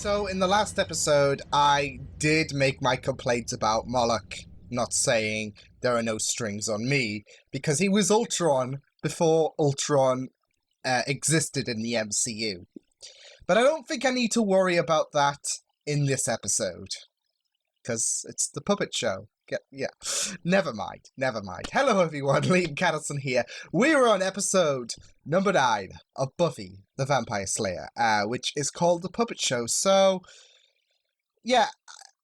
So in the last episode, I did make my complaints about Moloch not saying there are no strings on me, because he was Ultron before Ultron existed in the MCU. But I don't think I need to worry about that in this episode, because it's the puppet show. Yeah, never mind. Hello everyone, Liam Catterson here. We're on episode number 9 of Buffy the Vampire Slayer, which is called The Puppet Show. So, yeah,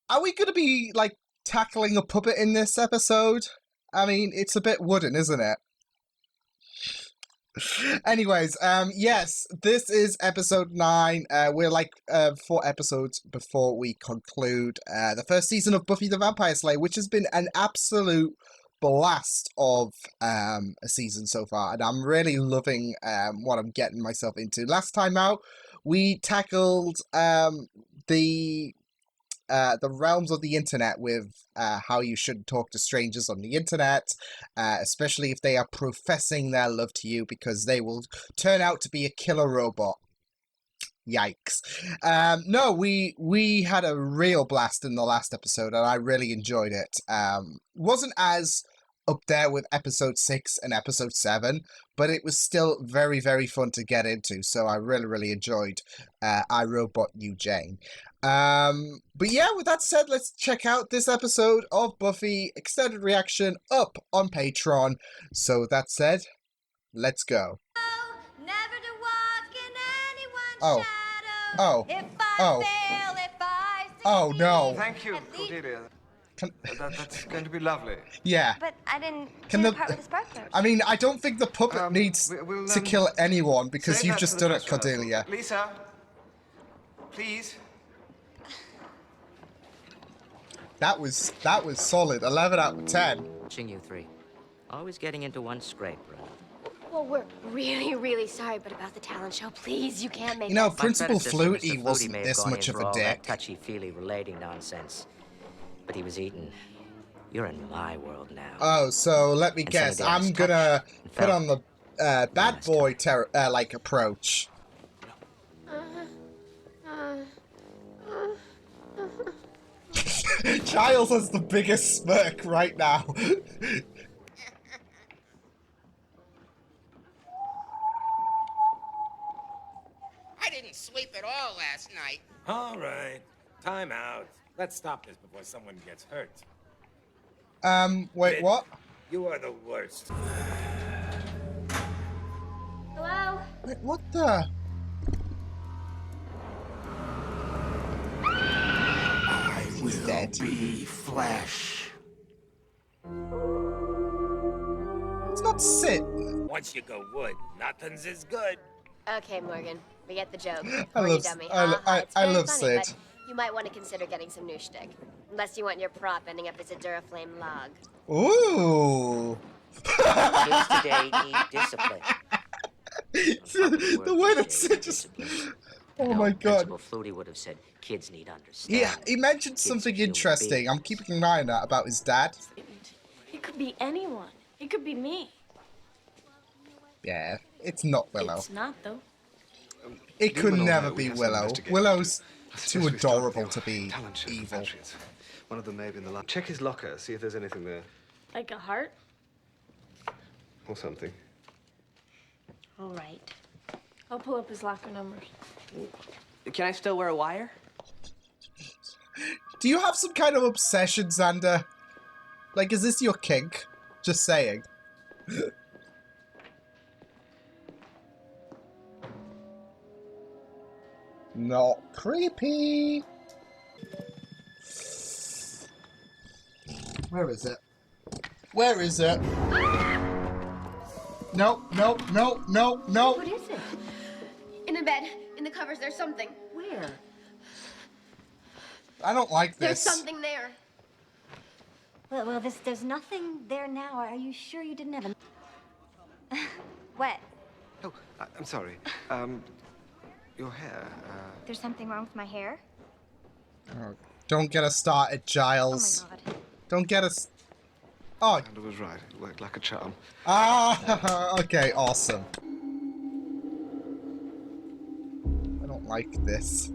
are we going to be, like, tackling a puppet in this episode? I mean, it's a bit wooden, isn't it? Anyways, yes, this is episode 9. We're like 4 episodes before we conclude the first season of Buffy the Vampire Slayer, which has been an absolute blast of a season so far, and I'm really loving what I'm getting myself into. Last time out, we tackled the realms of the internet with how you shouldn't talk to strangers on the internet, especially if they are professing their love to you, because they will turn out to be a killer robot. Yikes. No, we had a real blast in the last episode, and I really enjoyed it. Wasn't as up there with episode 6 and episode 7, but it was still very, very fun to get into, so I really enjoyed I, Robot You, Jane. But yeah, with that said, let's check out this episode of Buffy Extended Reaction up on Patreon. So with that said, let's go. Never to walk in anyone's Oh. shadow. Oh. If I Oh. fail, if I succeed. Oh, no. Thank you, Cordelia. That's going to be lovely. Yeah. But I didn't Can do the- the part with the sparklers. I mean, I don't think the puppet needs we'll, to kill anyone, because save you've that just for the done it, press rehearsal. Cordelia. Lisa, please. That was solid. 11 out of 10. Watching you three. Always getting into one scrape, right? Well, we're really sorry, but about the talent show, please, you can't make You know, us... Principal My predecessor, Flutie Mr. wasn't may have this gone much in of for a all that dick. touchy-feely relating nonsense. But he was eaten. You're in my world now. Oh, so let me And guess. Sunny Dale's I'm gonna touched and put felt on the bad boy like approach. Giles has the biggest smirk right now. I didn't sleep at all last night. All right. Time out. Let's stop this before someone gets hurt. Wait, Mid, what? You are the worst. Hello? Wait, what the? He's dead. Be flesh. It's not Sid. Once you go wood, nothing's as good. Okay, Morgan, we get the joke. I Or you love- dummy. I lo- Ha ha, I- it's I very love funny, Sid. but you might want to consider getting some new shtick. Unless you want your prop ending up as a Duraflame log. Ooh. Kids today need discipline. The way that Sid just... Oh my god. Principal Flutie would have said, kids need understanding. Yeah, he mentioned Kids something are human interesting. I'm beings. keeping an eye on that about his dad. It could be anyone. It could be me. Yeah, it's not Willow. It's not, though. It You could will all never know be we have some Willow. investigation Willow's I too suggest we start adorable with to your be talent show evil. compatriots. One of them may be in the lab. Check his locker, see if there's anything there. Like a heart? Or something. All right. I'll pull up his locker numbers. Can I still wear a wire? Do you have some kind of obsession, Xander? Like, is this your kink? Just saying. Not creepy. Where is it? Where is it? Nope. What is it? In the bed, in the covers, there's something. Where? I don't like There's this. something there. Well, there's nothing there now. Are you sure you didn't have a... What? Oh, I'm sorry. Your hair, There's something wrong with my hair? Oh, don't get us started, Giles. Oh my god. Don't get us... Oh. Xander was right. It worked like a charm. Ah, okay, awesome. I don't like this.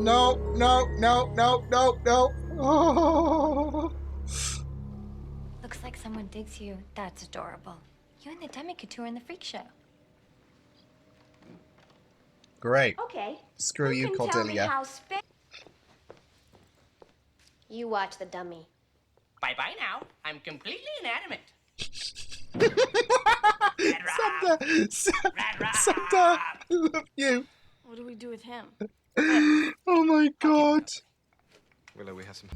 no, no, no, no, no, no. Oh. Looks like someone digs you. That's adorable. You and the demi-couture in the freak show. Great. Okay. Screw Who you, can tell me Cordelia. how spa- You watch the dummy. Bye-bye now. I'm completely inanimate. Santa, I love you. What do we do with him? Oh my god. Willow, we have some.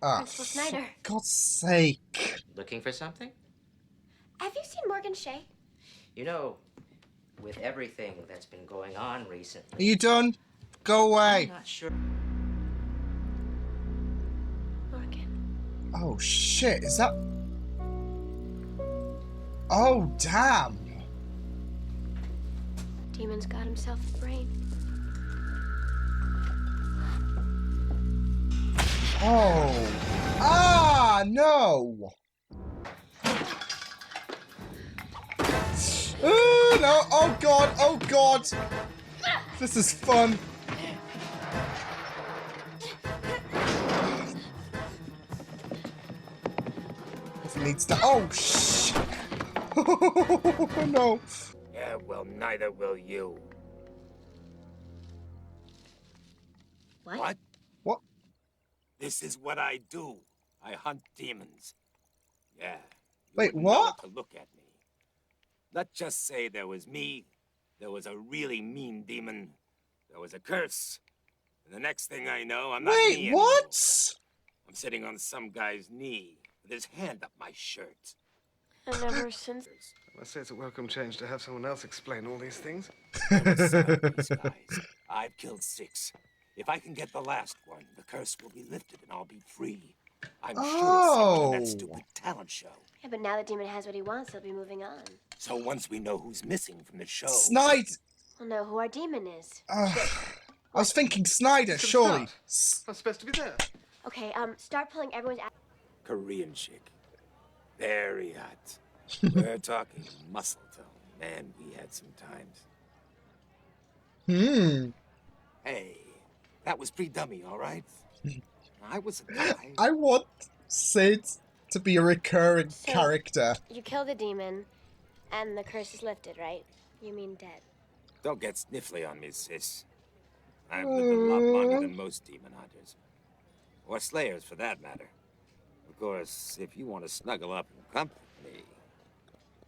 Ah, Principal Snyder. for God's sake. Looking for something? Have you seen Morgan Shea? You know, with everything that's been going on Are recently, you done? Go I'm away. not sure. Morgan. Oh shit, is that... Oh damn. Demon's got himself a brain. Oh. Ah, no. Oh no, oh god, oh god. This is fun. This needs to... Oh shit. Oh no. Yeah, well, neither will you. What? What? This is what I do. I hunt demons. Yeah. You Wait, wouldn't know what? it to look at me. Let's just say there was me, there was a really mean demon, there was a curse, and the next thing I know, I'm not me Wait, anymore. what? I'm sitting on some guy's knee with his hand up my shirt. And ever since... I must say it's a welcome change to have someone else explain all these things. I'm a son of these guys. I've killed 6. If I can get the last one, the curse will be lifted and I'll be free. I'm sure it's in that stupid talent show. Yeah, but now that Demon has what he wants, he'll be moving on. So once we know who's missing from the show... Snyder. We'll know who our demon is. I was thinking Snyder, surely. I'm supposed to be there. Okay, start pulling everyone's... Korean chick. Very hot. We're talking muscle tone. Man, we had some times. Hey, that was pre-dummy, all right? I was a guy. I want Sid to be a recurring character. You kill the demon, and the curse is lifted, right? You mean dead. Don't get sniffly on me, sis. I've lived a lot longer than most demon hunters. Or slayers, for that matter. Of course, if you want to snuggle up and comfort me...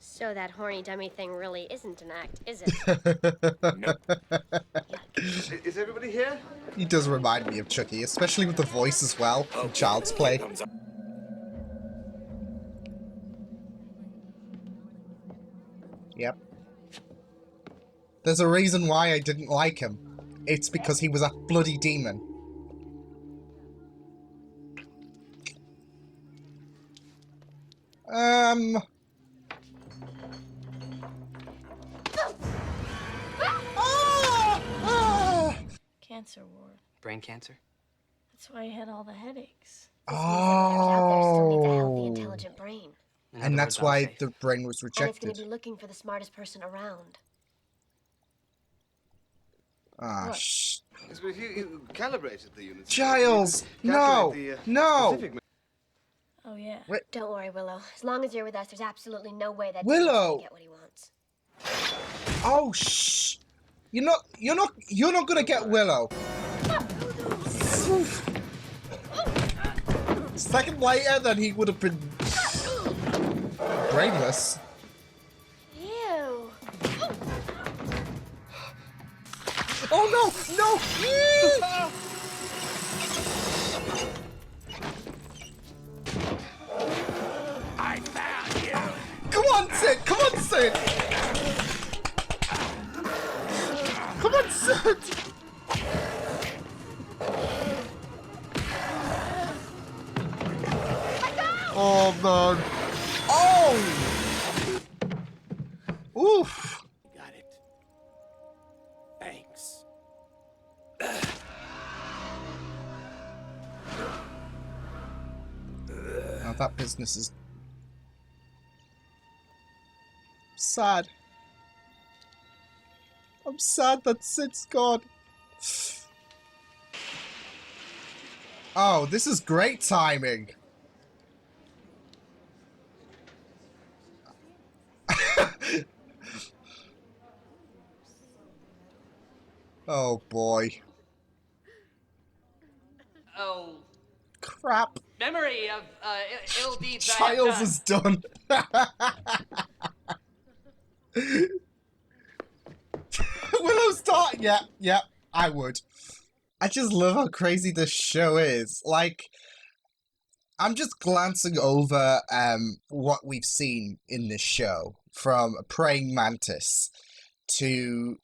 So that horny dummy thing really isn't an act, is it? No. Is everybody here? He does remind me of Chucky, especially with the voice as well, from Child's Play. Comes up. Yep. There's a reason why I didn't like him. It's because he was a bloody demon. Cancer ward. Brain cancer? That's why he had all the headaches. Out there still needs a healthy, Oh. intelligent brain. In And other that's words, I'm why safe. the brain was And it's going rejected. to be looking for the smartest person around. Ah, What? shh. Yes, but if you calibrated the units... Giles! you No! calculate the, No! specific Oh, yeah. Don't worry, Willow. As long as you're with us, there's absolutely no way that Willow! Demon's gonna get what he wants. Oh, shh! You're not gonna get Willow. Second later, then he would have been brainless. Ew. Oh no! No! I found you! Come on, Sid! Come on, Sid! Come on, Sid! Oh man! Oh! Oof! Got it. Thanks. Now that business is sad. I'm sad that Sid's gone. Oh, this is great timing. Oh boy. Oh, Crap. memory of ill deeds I have Giles done. is done. Willow's done. Yeah, I would. I just love how crazy this show is. Like, I'm just glancing over what we've seen in this show, from a praying mantis to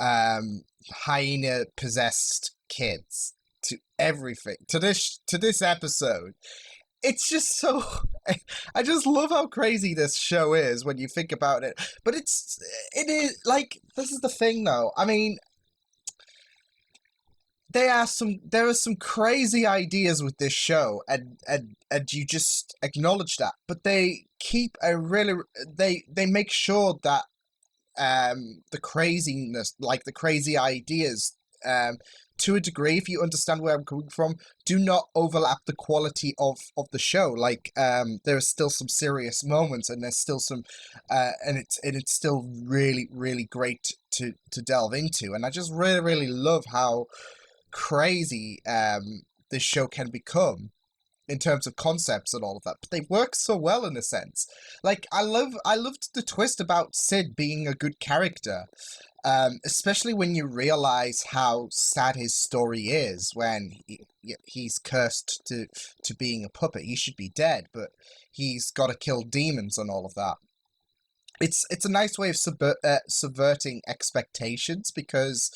hyena possessed kids to everything to this episode. It's just so I just love how crazy this show is when you think about it. But it is like, this is the thing though. I mean, there are some crazy ideas with this show, and you just acknowledge that. But they keep a really they make sure that the craziness, like the crazy ideas, to a degree, if you understand where I'm coming from, do not overlap the quality of the show. Like, there are still some serious moments, and there's still some, and it's still really, really great to delve into. And I just really, really love how crazy this show can become in terms of concepts and all of that, but they work so well in a sense. Like, I loved the twist about Sid being a good character, especially when you realize how sad his story is, when he's cursed to being a puppet. He should be dead, but he's got to kill demons and all of that. It's a nice way of subverting expectations, because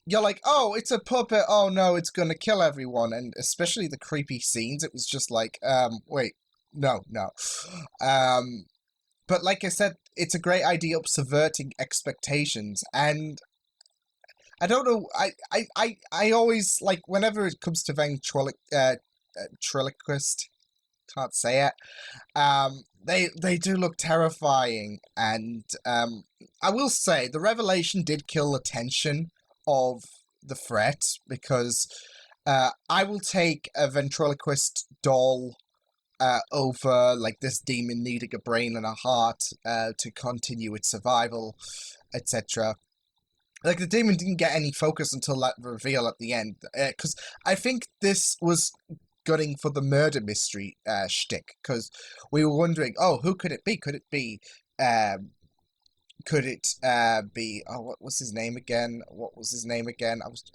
you're like, oh, it's a puppet, oh no, it's gonna kill everyone. And especially the creepy scenes, it was just like, wait, no. But like I said, it's a great idea of subverting expectations. And I don't know, I always, like, whenever it comes to ventriloquist, can't say it, they do look terrifying. And I will say, the revelation did kill the tension of the threat, because I will take a ventriloquist doll over, like, this demon needing a brain and a heart to continue its survival, etc. Like, the demon didn't get any focus until that reveal at the end, because I think this was gunning for the murder mystery shtick, because we were wondering, oh, who could it be? Could it be oh, what was his name again?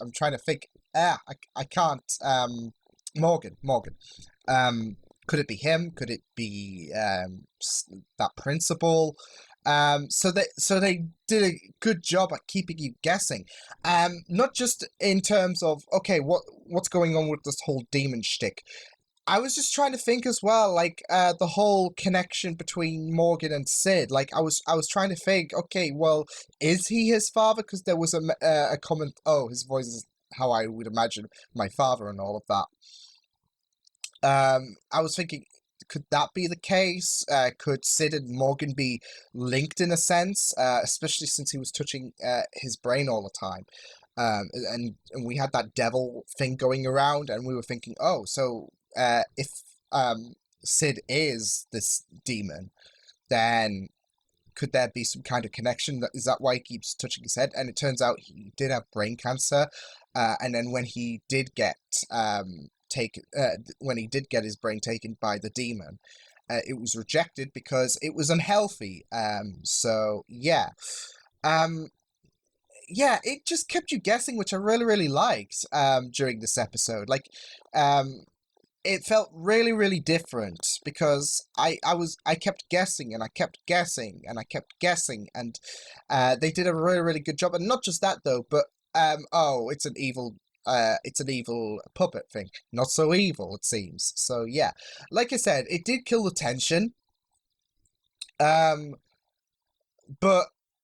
I'm trying to think. I can't. Morgan. Could it be him? Could it be that principal? So they did a good job at keeping you guessing. Not just in terms of, okay, what's going on with this whole demon shtick. I was just trying to think as well, like, the whole connection between Morgan and Sid. Like, I was trying to think, okay, well, is he his father? Because there was a comment, oh, his voice is how I would imagine my father and all of that. I was thinking, could that be the case? Could Sid and Morgan be linked in a sense? Especially since he was touching his brain all the time. And we had that devil thing going around, and we were thinking, oh, so if Sid is this demon, then could there be some kind of connection? Is that why he keeps touching his head? And it turns out he did have brain cancer, and then when he did get his brain taken by the demon, it was rejected because it was unhealthy. So yeah. Yeah, it just kept you guessing, which I really, really liked during this episode. Like, it felt really, really different, because I kept guessing, and I kept guessing, and I kept guessing, and they did a really, really good job. And not just that though, but oh, it's an evil puppet thing. Not so evil, it seems. So yeah, like I said, it did kill the tension. But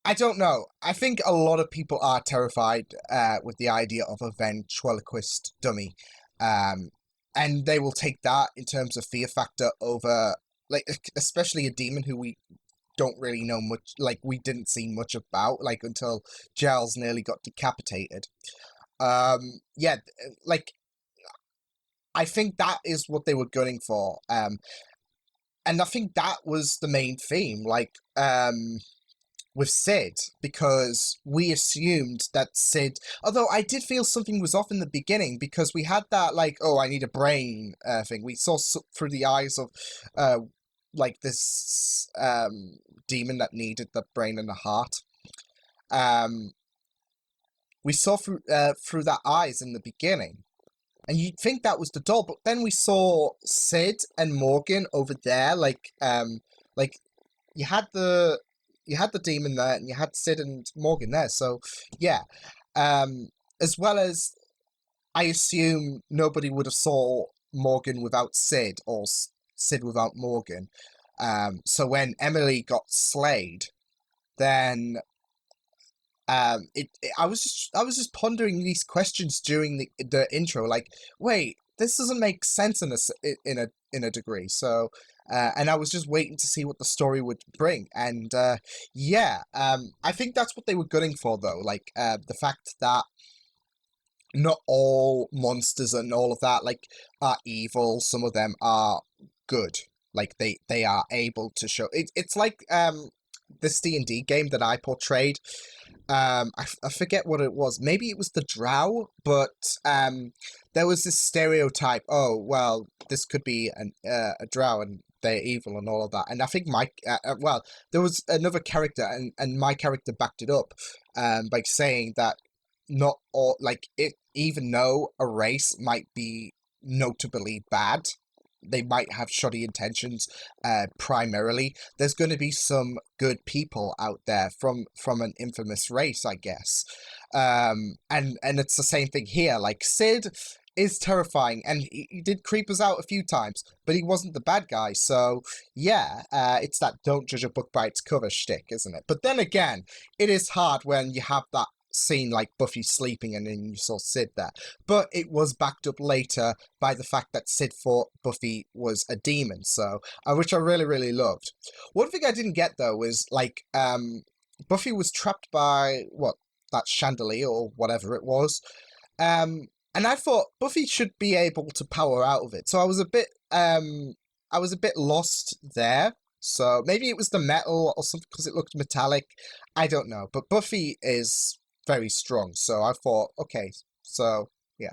I don't know. I think a lot of people are terrified with the idea of a ventriloquist dummy. And they will take that in terms of fear factor over, like, especially a demon who we don't really know much, like, we didn't see much about, like, until Giles nearly got decapitated. Yeah, like, I think that is what they were gunning for. And I think that was the main theme, like, with Sid, because we assumed that Sid, although I did feel something was off in the beginning, because we had that, like, oh, I need a brain thing. We saw through the eyes of, like, this demon that needed the brain and the heart. We saw through that eyes in the beginning. And you'd think that was the doll, but then we saw Sid and Morgan over there, like you had the demon there, and you had Sid and Morgan there. So yeah, as well as I assume nobody would have saw Morgan without Sid, or Sid without Morgan. So when Emily got slayed, then I was just pondering these questions during the intro, like, wait, this doesn't make sense in a degree. So, and I was just waiting to see what the story would bring, and yeah, I think that's what they were gunning for, though, like the fact that not all monsters and all of that, like, are evil. Some of them are good. Like, they are able to show it. It's like this D&D game that I portrayed. I forget what it was. Maybe it was the Drow, but there was this stereotype. Oh, well, this could be a Drow and they're evil and all of that. And I think well, there was another character, and my character backed it up by saying that not all, like, even though a race might be notably bad, they might have shoddy intentions, primarily, there's going to be some good people out there from an infamous race, I guess. And it's the same thing here. Like, Sid is terrifying, and he did creep us out a few times, but he wasn't the bad guy. So yeah, it's that don't judge a book by its cover shtick, isn't it? But then again, it is hard when you have that scene like Buffy sleeping and then you saw Sid there. But it was backed up later by the fact that Sid thought Buffy was a demon, so which I really, really loved. One thing I didn't get, though, was, like, Buffy was trapped by, that chandelier or whatever it was. And I thought Buffy should be able to power out of it. So I was a bit lost there. So maybe it was the metal or something, because it looked metallic. I don't know. But Buffy is very strong, so I thought, okay, so yeah.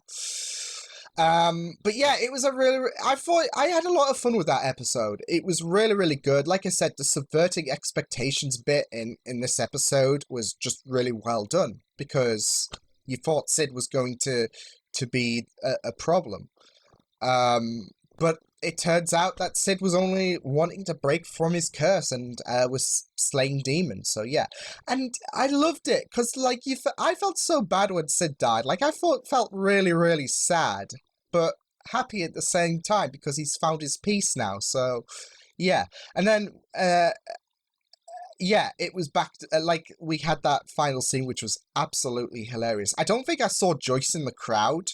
But yeah, it was I thought I had a lot of fun with that episode. It was really, really good. Like I said, the subverting expectations bit in this episode was just really well done, because you thought Sid was going to be a problem. But it turns out that Sid was only wanting to break from his curse and was slaying demons. So yeah, and I loved it, because, like, I felt so bad when Sid died. Like, I felt really, really sad, but happy at the same time, because he's found his peace now. So yeah, and then yeah, it was back to, like, we had that final scene, which was absolutely hilarious. I don't think I saw Joyce in the crowd.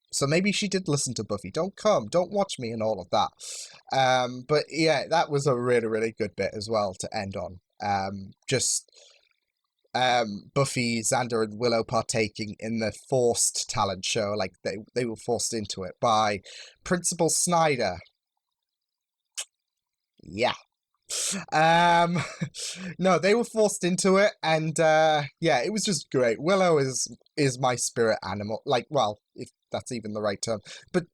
So maybe she did listen to Buffy. Don't watch me and all of that. But yeah, that was a really, really good bit as well to end on. Buffy, Xander, and Willow partaking in the forced talent show. Like, they were forced into it by Principal Snyder. Yeah. No, they were forced into it, and yeah, it was just great. Willow is my spirit animal. Like, well, if that's even the right term, but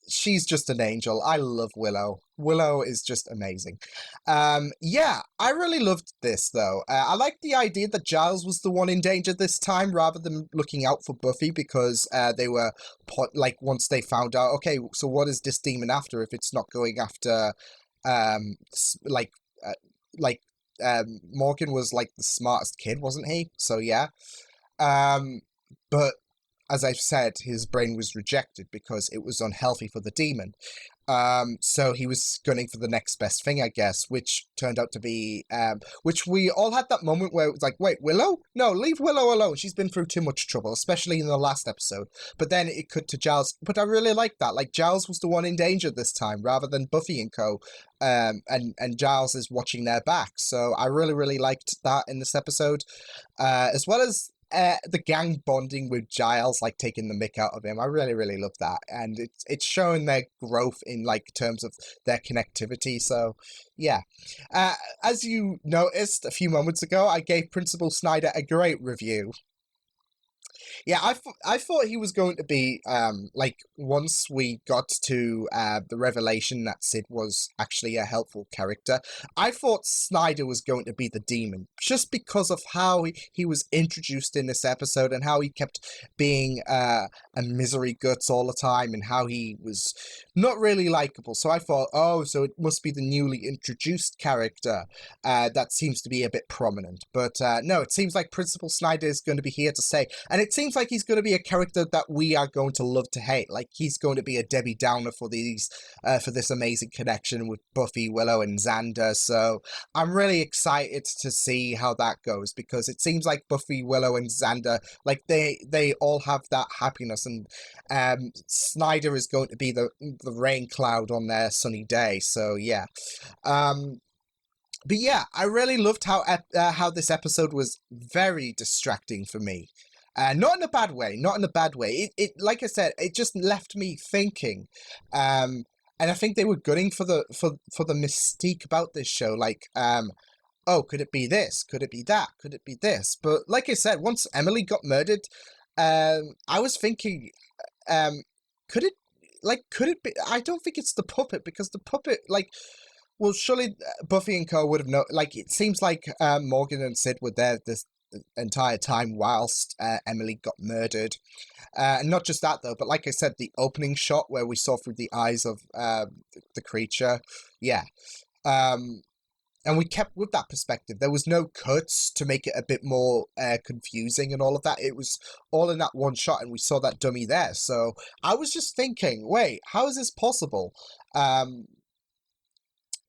she's just an angel. I love Willow. Willow is just amazing. Yeah, I really loved this, though. I like the idea that Giles was the one in danger this time, rather than looking out for Buffy, because they were like, once they found out, okay, so what is this demon after if it's not going after Morgan was, like, the smartest kid, wasn't he? So yeah. But as I've said, his brain was rejected because it was unhealthy for the demon. So he was gunning for the next best thing, I guess, which turned out to be, which we all had that moment where it was like, wait, Willow? No, leave Willow alone. She's been through too much trouble, especially in the last episode. But then it cut to Giles. But I really like that. Like, Giles was the one in danger this time, rather than Buffy and co. And Giles is watching their back. So I really, really liked that in this episode. As well as the gang bonding with Giles, like taking the mick out of him. I really, really love that. And it's showing their growth in like terms of their connectivity. So yeah. As you noticed a few moments ago, I gave Principal Snyder a great review. Yeah, I thought he was going to be, like, once we got to the revelation that Sid was actually a helpful character, I thought Snyder was going to be the demon, just because of how he was introduced in this episode and how he kept being a misery guts all the time and how he was not really likable. So I thought, oh, so it must be the newly introduced character that seems to be a bit prominent. But no, it seems like Principal Snyder is going to be here to stay. And it seems like he's going to be a character that we are going to love to hate. Like, he's going to be a Debbie Downer for this amazing connection with Buffy, Willow, and Xander. So I'm really excited to see how that goes, because it seems like Buffy, Willow, and Xander, like, they all have that happiness, and Snyder is going to be the rain cloud on their sunny day. So yeah. But yeah, I really loved how this episode was very distracting for me. Not in a bad way, not in a bad way. It like I said, it just left me thinking. And I think they were gunning for the mystique about this show. Like, oh, could it be this? Could it be that? Could it be this? But like I said, once Emily got murdered, I was thinking, could it be? I don't think it's the puppet, because the puppet, like, well, surely Buffy and co would have known. Like, it seems like Morgan and Sid were there this entire time whilst Emily got murdered. And not just that, though, but like I said, the opening shot where we saw through the eyes of the creature, yeah. And we kept with that perspective. There was no cuts to make it a bit more confusing and all of that. It was all in that one shot, and we saw that dummy there. So I was just thinking, wait, how is this possible?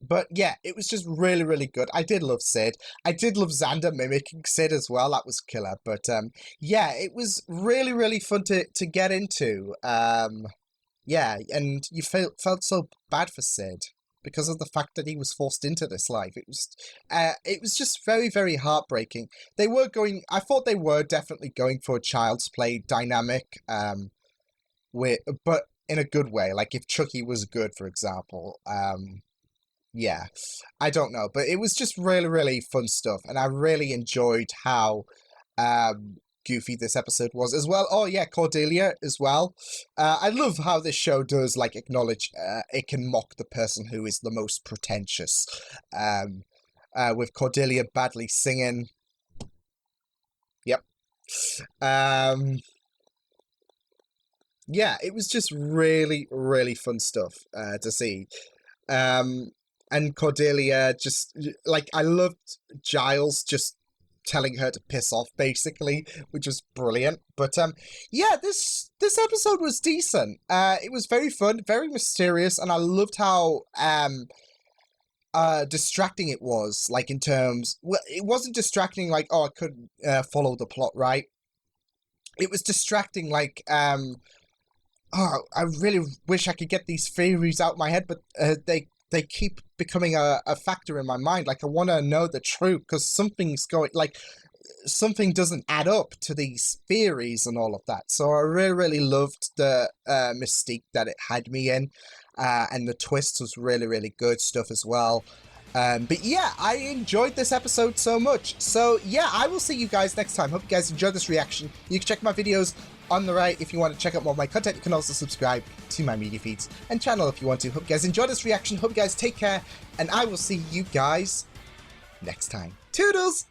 But yeah, it was just really, really good. I did love Sid. I did love Xander mimicking Sid as well. That was killer. But yeah, it was really, really fun to get into. Yeah, and you felt so bad for Sid because of the fact that he was forced into this life. It was just very, very heartbreaking. I thought they were definitely going for a child's play dynamic, but in a good way. Like if Chucky was good, for example. Yeah, I don't know, but it was just really, really fun stuff, and I really enjoyed how goofy this episode was as well. Oh yeah, Cordelia as well. I love how this show does like acknowledge it can mock the person who is the most pretentious. With Cordelia badly singing. Yep. Yeah, it was just really, really fun stuff to see. And Cordelia just, like, I loved Giles just telling her to piss off, basically, which was brilliant. But, yeah, this episode was decent. It was very fun, very mysterious, and I loved how, distracting it was, like, in terms, well, it wasn't distracting, like, oh, I couldn't, follow the plot right. It was distracting, like, oh, I really wish I could get these theories out of my head, but, they keep becoming a factor in my mind. Like, I want to know the truth, because something's going, like, something doesn't add up to these theories and all of that. So I really, really loved the mystique that it had me in, and the twist was really, really good stuff as well. But yeah, I enjoyed this episode so much. So yeah, I will see you guys next time. Hope you guys enjoyed this reaction. You can check my videos on the right if you want to check out more of my content. You can also subscribe to my media feeds and channel if you want to. Hope you guys enjoyed this reaction. Hope you guys take care, and I will see you guys next time. Toodles!